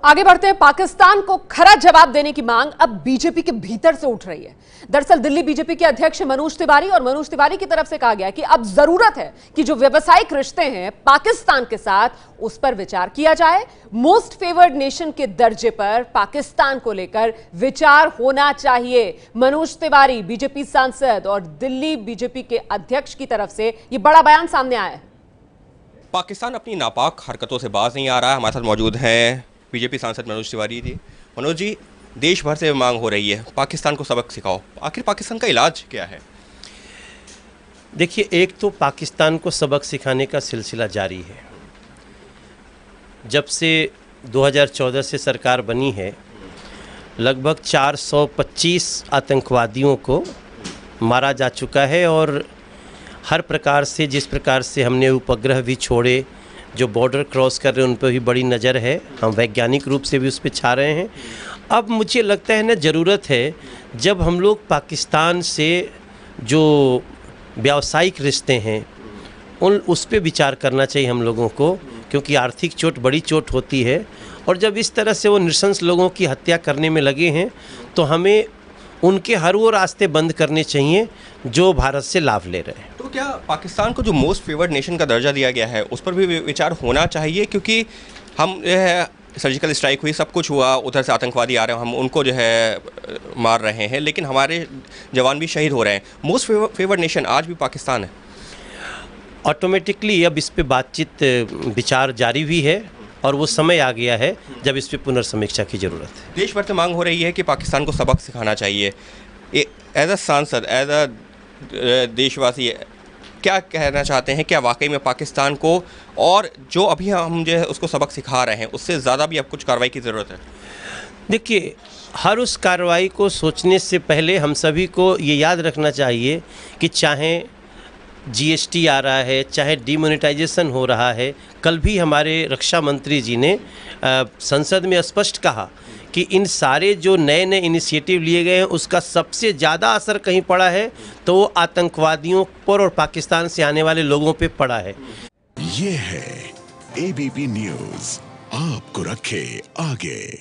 आगे बढ़ते हैं। पाकिस्तान को खरा जवाब देने की मांग अब बीजेपी के भीतर से उठ रही है। दरअसल दिल्ली बीजेपी के अध्यक्ष मनोज तिवारी की तरफ से कहा गया कि अब जरूरत है कि जो व्यावसायिक रिश्ते हैं पाकिस्तान के साथ उस पर विचार किया जाए। मोस्ट फेवर्ड नेशन के दर्जे पर पाकिस्तान को लेकर विचार होना चाहिए। मनोज तिवारी बीजेपी सांसद और दिल्ली बीजेपी के अध्यक्ष की तरफ से यह बड़ा बयान सामने आया है। पाकिस्तान अपनी नापाक हरकतों से बाज नहीं आ रहा है। हमारे साथ मौजूद हैं बीजेपी सांसद मनोज तिवारी जी। मनोज जी, देश भर से मांग हो रही है पाकिस्तान को सबक सिखाओ, आखिर पाकिस्तान का इलाज क्या है? देखिए, एक तो पाकिस्तान को सबक सिखाने का सिलसिला जारी है। जब से 2014 से सरकार बनी है, लगभग 425 आतंकवादियों को मारा जा चुका है और हर प्रकार से, जिस प्रकार से हमने उपग्रह भी छोड़े जो बॉर्डर क्रॉस कर रहे हैं उन पर भी बड़ी नज़र है, हम वैज्ञानिक रूप से भी उस पर छा रहे हैं। अब मुझे लगता है ना, ज़रूरत है जब हम लोग पाकिस्तान से जो व्यावसायिक रिश्ते हैं उस पर विचार करना चाहिए हम लोगों को, क्योंकि आर्थिक चोट बड़ी चोट होती है। और जब इस तरह से वो नृशंस लोगों की हत्या करने में लगे हैं तो हमें उनके हर वो रास्ते बंद करने चाहिए जो भारत से लाभ ले रहे हैं। तो क्या पाकिस्तान को जो मोस्ट फेवर्ड नेशन का दर्जा दिया गया है उस पर भी विचार होना चाहिए? क्योंकि हम जो है सर्जिकल स्ट्राइक हुई, सब कुछ हुआ, उधर से आतंकवादी आ रहे हैं, हम उनको जो है मार रहे हैं, लेकिन हमारे जवान भी शहीद हो रहे हैं। मोस्ट फेवर्ड नेशन आज भी पाकिस्तान है। ऑटोमेटिकली अब इस पे बातचीत विचार जारी भी है और वो समय आ गया है जब इस पे पुनर्समीक्षा की ज़रूरत है। देश भर से मांग हो रही है कि पाकिस्तान को सबक सिखाना चाहिए। एज अ सांसद, एज अ देशवासी, क्या कहना चाहते हैं? क्या वाकई में पाकिस्तान को और जो अभी हम जो है उसको सबक सिखा रहे हैं उससे ज़्यादा भी अब कुछ कार्रवाई की ज़रूरत है? देखिए, हर उस कार्रवाई को सोचने से पहले हम सभी को ये याद रखना चाहिए कि चाहे जीएसटी आ रहा है, चाहे डिमोनेटाइजेशन हो रहा है, कल भी हमारे रक्षा मंत्री जी ने संसद में स्पष्ट कहा कि इन सारे जो नए नए इनिशिएटिव लिए गए हैं उसका सबसे ज़्यादा असर कहीं पड़ा है तो वो आतंकवादियों पर और पाकिस्तान से आने वाले लोगों पे पड़ा है। ये है एबीपी न्यूज़, आपको रखे आगे।